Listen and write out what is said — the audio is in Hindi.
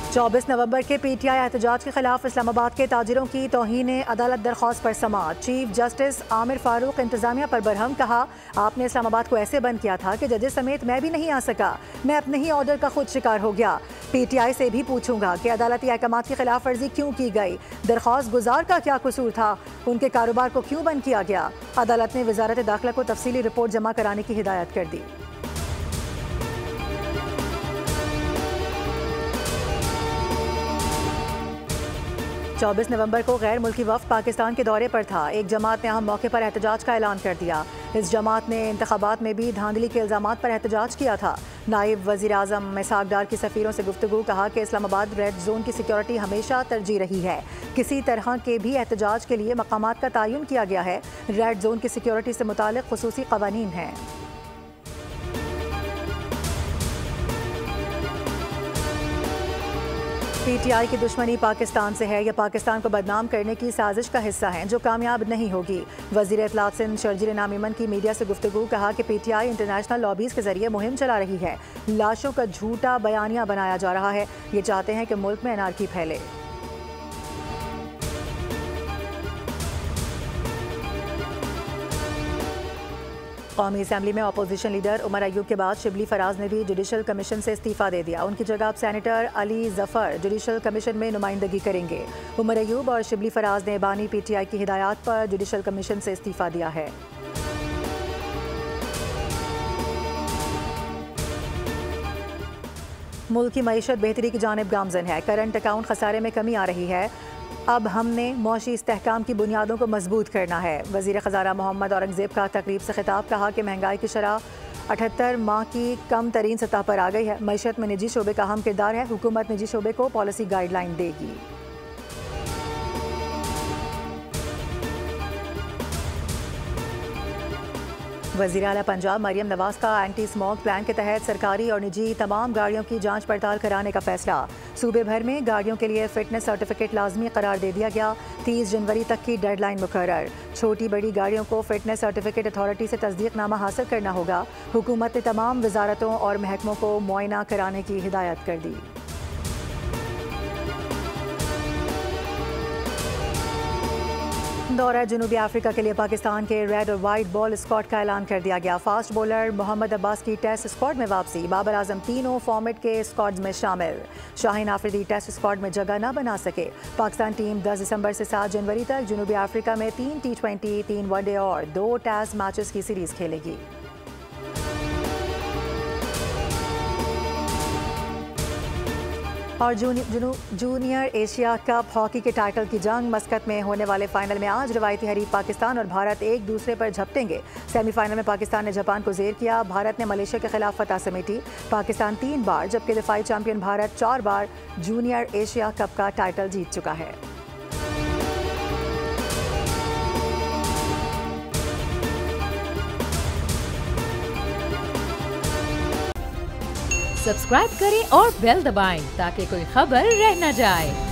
24 नवंबर के पीटीआई एहतजाज के खिलाफ इस्लामाबाद के ताजिरों की तौहीन अदालत दरख्वास्त पर समाअत। चीफ जस्टिस आमिर फारूक इंतजामिया पर बरहम, कहा आपने इस्लामाबाद को ऐसे बंद किया था कि जजेस समेत मैं भी नहीं आ सका। मैं अपने ही ऑर्डर का खुद शिकार हो गया। पीटीआई से भी पूछूंगा कि अदालती अहकामात की खिलाफ वर्जी क्यों की गई, दरख्वास्त गुजार का क्या कसूर था, उनके कारोबार को क्यों बंद किया गया। अदालत ने वजारत दाखिला को तफसीली रिपोर्ट जमा कराने की हिदायत कर दी। 24 नवंबर को गैर मुल्की वफ्द पाकिस्तान के दौरे पर था। एक जमात ने अहम मौके पर एहतजाज का ऐलान कर दिया। इस जमात ने इंतखाबात में भी धांधली के इल्जामात पर एहतजाज किया था। नायब वज़ीर आज़म इसहाक डार की सफ़ीरों से गुफ्तगू, कहा कि इस्लामाबाद रेड जोन की सिक्योरिटी हमेशा तरजीह रही है। किसी तरह के भी एहतजाज के लिए मकामात का तयन किया गया है। रेड जोन की सिक्योरिटी से मुतालिक खुसूसी क़वानीन हैं। पीटीआई की दुश्मनी पाकिस्तान से है या पाकिस्तान को बदनाम करने की साजिश का हिस्सा है जो कामयाब नहीं होगी। वज़ीर इत्तलात सिंध शर्जील नामीमन की मीडिया से गुफ्तगू, कहा कि पीटीआई इंटरनेशनल लॉबीज़ के जरिए मुहिम चला रही है। लाशों का झूठा बयानिया बनाया जा रहा है। ये चाहते हैं कि मुल्क में अनारकी फैले। कौमी असम्बली में अपोजिशन लीडर उमर अयूब के बाद शिबली फराज ने भी जुडिशल कमीशन से इस्तीफ़ा दे दिया। उनकी जगह अब senator Ali Zafar judicial commission में नुमाइंदगी करेंगे। उमर अयूब और शिबली फराज ने बानी पीटीआई की हिदायत पर जुडिशल कमीशन से इस्तीफ़ा दिया है। मुल्क की मईशत बेहतरी की जानिब गामजन है। करंट अकाउंट खसारे में कमी आ रही है। अब हमने मौशी इस्तेहकाम की बुनियादों को मजबूत करना है। वज़ीर ख़ज़ाना मोहम्मद औरंगज़ेब का तकरीब से खिताब, कहा कि महंगाई की शरह 78 माह की कम तरीन सतह पर आ गई है। मईशत में निजी शोबे का अहम किरदार है। हुकूमत निजी शोबे को पॉलिसी गाइडलाइन देगी। वज़ीर आला पंजाब मरियम नवाज का एंटी स्मोक प्लान के तहत सरकारी और निजी तमाम गाड़ियों की जांच पड़ताल कराने का फैसला। सूबे भर में गाड़ियों के लिए फिटनेस सर्टिफिकेट लाजमी करार दे दिया गया। 30 जनवरी तक की डेडलाइन मुकर्रर। छोटी बड़ी गाड़ियों को फिटनेस सर्टिफिकेट अथॉरिटी से तस्दीकनामा हासिल करना होगा। हुकूमत ने तमाम वजारतों और महकमों को मुआयना कराने की हिदायत कर दी। दौरा जनूबी अफ्रीका के लिए पाकिस्तान के रेड और वाइट बॉल स्क्वाड का ऐलान कर दिया गया। फास्ट बॉलर मोहम्मद अब्बास की टेस्ट स्क्वाड में वापसी। बाबर आजम तीनों फॉर्मेट के स्क्वाड्स में शामिल। शाहीन आफरीदी टेस्ट स्क्वाड में जगह न बना सके। पाकिस्तान टीम 10 दिसंबर से 7 जनवरी तक जनूबी अफ्रीका में 3 T20, 3 वनडे और 2 टेस्ट मैचेस की सीरीज खेलेगी। और जूनियर एशिया कप हॉकी के टाइटल की जंग। मस्कत में होने वाले फाइनल में आज रवायती हरीफ पाकिस्तान और भारत एक दूसरे पर झपटेंगे। सेमीफाइनल में पाकिस्तान ने जापान को जेर किया। भारत ने मलेशिया के खिलाफ फतह समेटी। पाकिस्तान 3 बार जबकि दिफाई चैंपियन भारत 4 बार जूनियर एशिया कप का टाइटल जीत चुका है। सब्सक्राइब करें और बेल दबाएं ताकि कोई खबर रह न जाए।